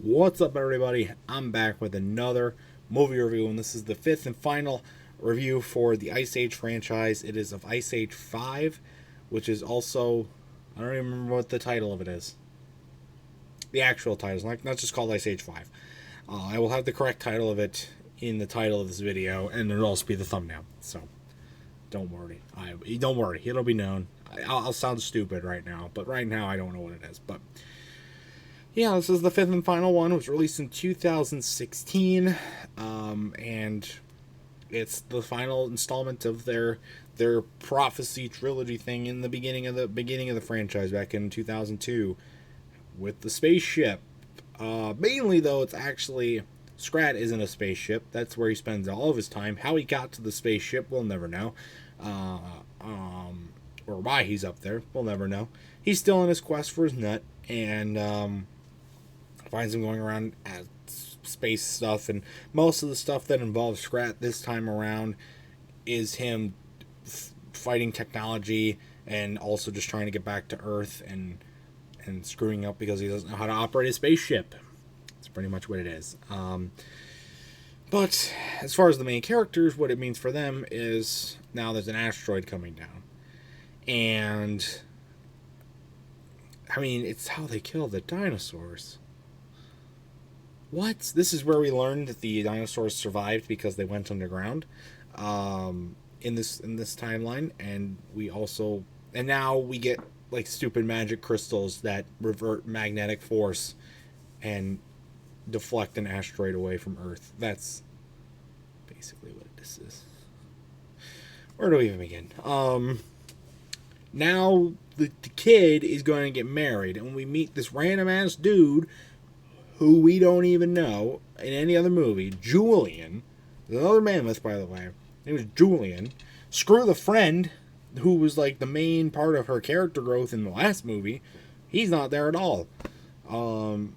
What's up, everybody? I'm back with another movie review, and this is the fifth and final review for the Ice Age franchise. It is of Ice Age 5, which is also, I don't even remember what the title of it is. The actual title is not just called Ice Age 5. I will have the correct title of it in the title of this video, and it'll also be the thumbnail. So, don't worry. Don't worry. It'll be known. I'll sound stupid right now, but right now I don't know what it is. But yeah, this is the fifth and final one. It was released in 2016, and it's the final installment of their prophecy trilogy thing in the beginning of the franchise back in 2002 with the spaceship. Mainly though, it's actually Scrat isn't a spaceship. That's where he spends all of his time. How he got to the spaceship, we'll never know. Or why he's up there, we'll never know. He's still on his quest for his nut, and finds him going around at space stuff, and most of the stuff that involves Scrat this time around is him fighting technology and also just trying to get back to Earth and screwing up because he doesn't know how to operate a spaceship. That's pretty much what it is. But as far as the main characters, what it means for them is now there's an asteroid coming down. And I mean, it's how they kill the dinosaurs. What? This is where we learned that the dinosaurs survived because they went underground. In this timeline, and now we get like stupid magic crystals that revert magnetic force and deflect an asteroid away from Earth. That's basically what this is. Where do we even begin? Now the kid is going to get married, and we meet this random ass dude who we don't even know in any other movie. Julian. Another mammoth, by the way. It was Julian. Screw the friend, who was like the main part of her character growth in the last movie. He's not there at all. And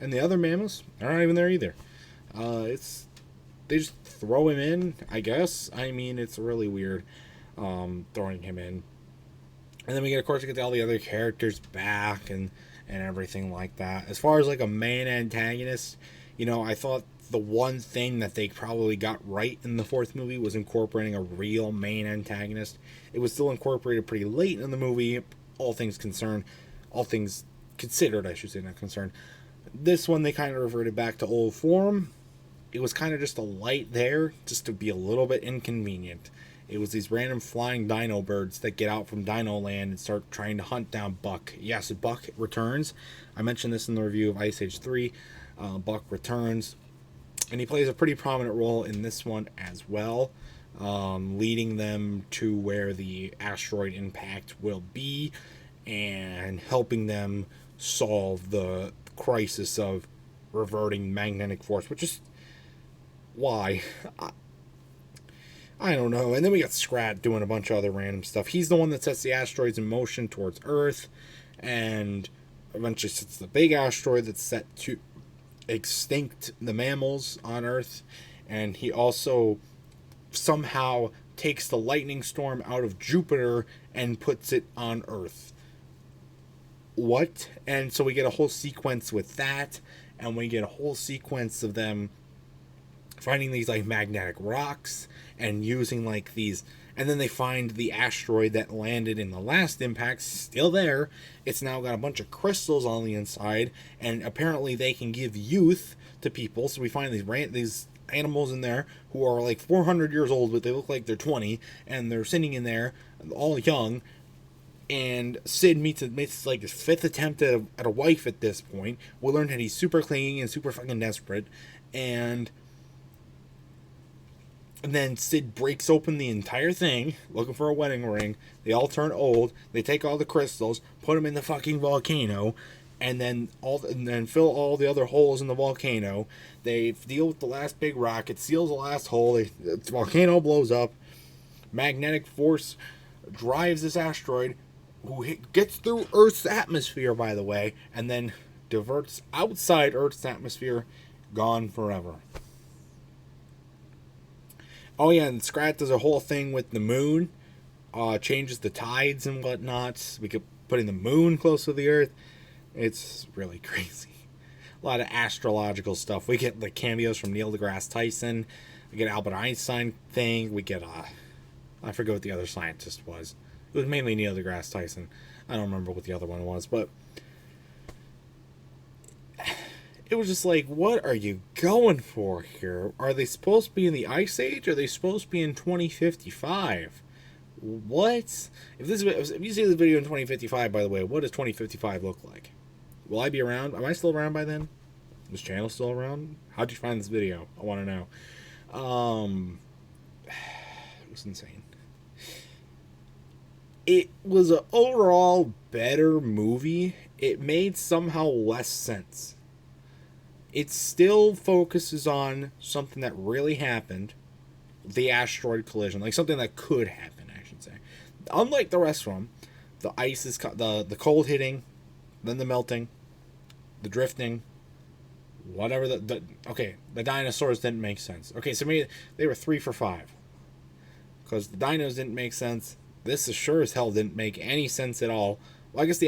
the other mammoths are not even there either. They just throw him in, I guess. I mean, it's really weird throwing him in. And then we get, of course, to get all the other characters back and everything like that. As far as like a main antagonist, I thought the one thing that they probably got right in the fourth movie was incorporating a real main antagonist. It was still incorporated pretty late in the movie, all things considered, I should say, not concerned. This one, they kind of reverted back to old form. It was kind of just a light there, just to be a little bit inconvenient. It was these random flying dino birds that get out from Dino Land and start trying to hunt down Buck. Yes, Buck returns. I mentioned this in the review of Ice Age 3. Buck returns, and he plays a pretty prominent role in this one as well, leading them to where the asteroid impact will be and helping them solve the crisis of reverting magnetic force, which is why... I don't know. And then we got Scrat doing a bunch of other random stuff. He's the one that sets the asteroids in motion towards Earth, and eventually sets the big asteroid that's set to extinct the mammals on Earth. And he also somehow takes the lightning storm out of Jupiter and puts it on Earth. What? And so we get a whole sequence with that, and we get a whole sequence of them finding these like magnetic rocks and using like these, and then they find the asteroid that landed in the last impact still there. It's now got a bunch of crystals on the inside, and apparently they can give youth to people. So we find these animals in there who are like 400 years old, but they look like they're 20, and they're sitting in there all young. And Sid makes like his fifth attempt at a wife at this point. We learn that he's super clingy and super fucking desperate, and then Sid breaks open the entire thing, looking for a wedding ring. They all turn old. They take all the crystals, put them in the fucking volcano, and then fill all the other holes in the volcano. They deal with the last big rock. It seals the last hole. The volcano blows up. Magnetic force drives this asteroid, who gets through Earth's atmosphere, by the way, and then diverts outside Earth's atmosphere, gone forever. Oh yeah, and Scrat does a whole thing with the moon, changes the tides and whatnot. We could putting the moon close to the Earth. It's really crazy. a lot of astrological stuff. We get like cameos from Neil deGrasse Tyson. We get Albert Einstein thing. We get I forget what the other scientist was. It was mainly Neil deGrasse Tyson. I don't remember what the other one was, but it was just like, what are you going for here? Are they supposed to be in the Ice Age? Or are they supposed to be in 2055? What? If you see this video in 2055, by the way, what does 2055 look like? Will I be around? Am I still around by then? Is this channel still around? How'd you find this video? I want to know. It was insane. It was an overall better movie. It made somehow less sense. It still focuses on something that really happened, the asteroid collision, like something that could happen, I should say. Unlike the rest of them, the ice is the cold hitting, then the melting, the drifting, whatever the dinosaurs didn't make sense. Okay, so maybe they were 3 for 5 because the dinos didn't make sense. This is sure as hell didn't make any sense at all. Well, I guess the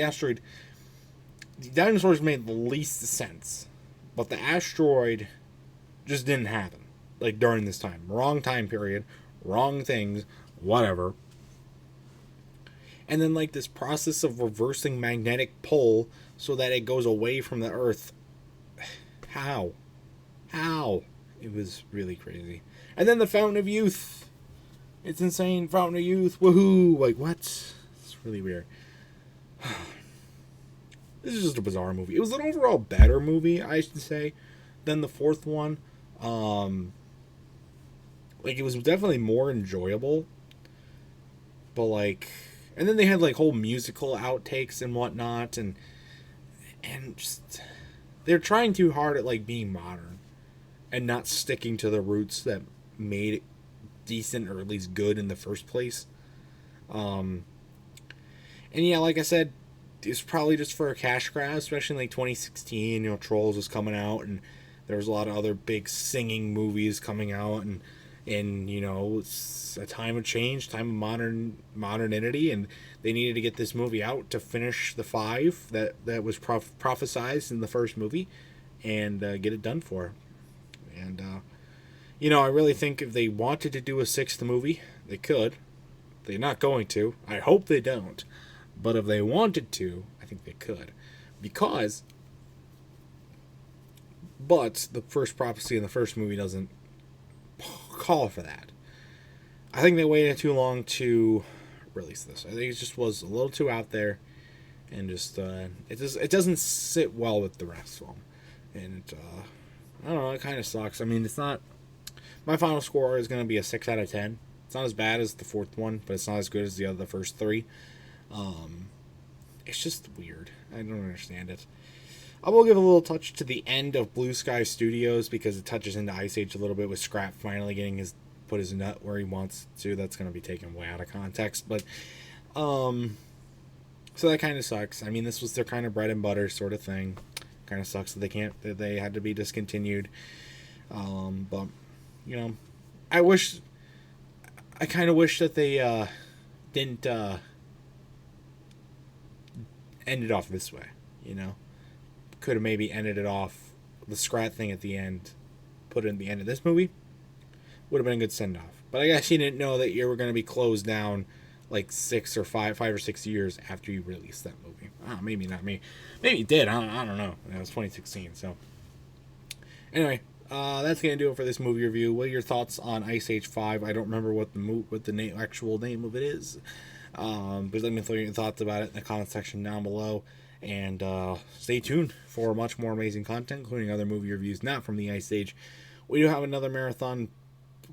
dinosaurs made the least sense, but the asteroid just didn't happen. Like during this time, wrong time period, wrong things, whatever. And then like this process of reversing magnetic pull so that it goes away from the Earth. How? It was really crazy. And then the Fountain of Youth. It's insane. Fountain of Youth. Woohoo! Like what? It's really weird. This is just a bizarre movie. It was an overall better movie, I should say, than the fourth one. Like it was definitely more enjoyable. But like, and then they had like whole musical outtakes and whatnot, and just they're trying too hard at like being modern and not sticking to the roots that made it decent or at least good in the first place. And yeah, like I said, it's probably just for a cash grab, especially in like 2016. You know, Trolls was coming out, and there was a lot of other big singing movies coming out, and you know, it's a time of change, time of modernity, and they needed to get this movie out to finish the 5 that was prophesized in the first movie, and get it done for. And you know, I really think if they wanted to do a 6th movie, they could. They're not going to. I hope they don't. But if they wanted to, I think they could. But the first prophecy in the first movie doesn't call for that. I think they waited too long to release this. I think it just was a little too out there, and just it doesn't sit well with the rest of them. And I don't know, it kind of sucks. I mean, it's not. My final score is going to be a 6 out of 10. It's not as bad as the fourth one, but it's not as good as the first 3. It's just weird. I don't understand it. I will give a little touch to the end of Blue Sky Studios because it touches into Ice Age a little bit with Scrap finally getting put his nut where he wants to. That's going to be taken way out of context, but so that kind of sucks. I mean, this was their kind of bread and butter sort of thing. Kind of sucks that they had to be discontinued. But you know, I kind of wish that they didn't end it off this way. You know, could have maybe ended it off the Scrat thing at the end, put it in the end of this movie. Would have been a good send off. But I guess you didn't know that you were going to be closed down like 5 or 6 years after you released that movie. Maybe not me. Maybe you did. I don't know. It was 2016. So anyway, that's gonna do it for this movie review. What are your thoughts on Ice Age 5? I don't remember what the actual name of it is. But let me know your thoughts about it in the comment section down below. And stay tuned for much more amazing content, including other movie reviews not from the Ice Age. We do have another marathon.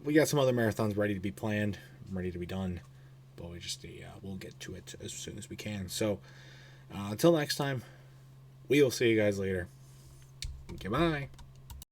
We got some other marathons ready to be planned, ready to be done. But we'll get to it as soon as we can. So until next time, we will see you guys later. Goodbye.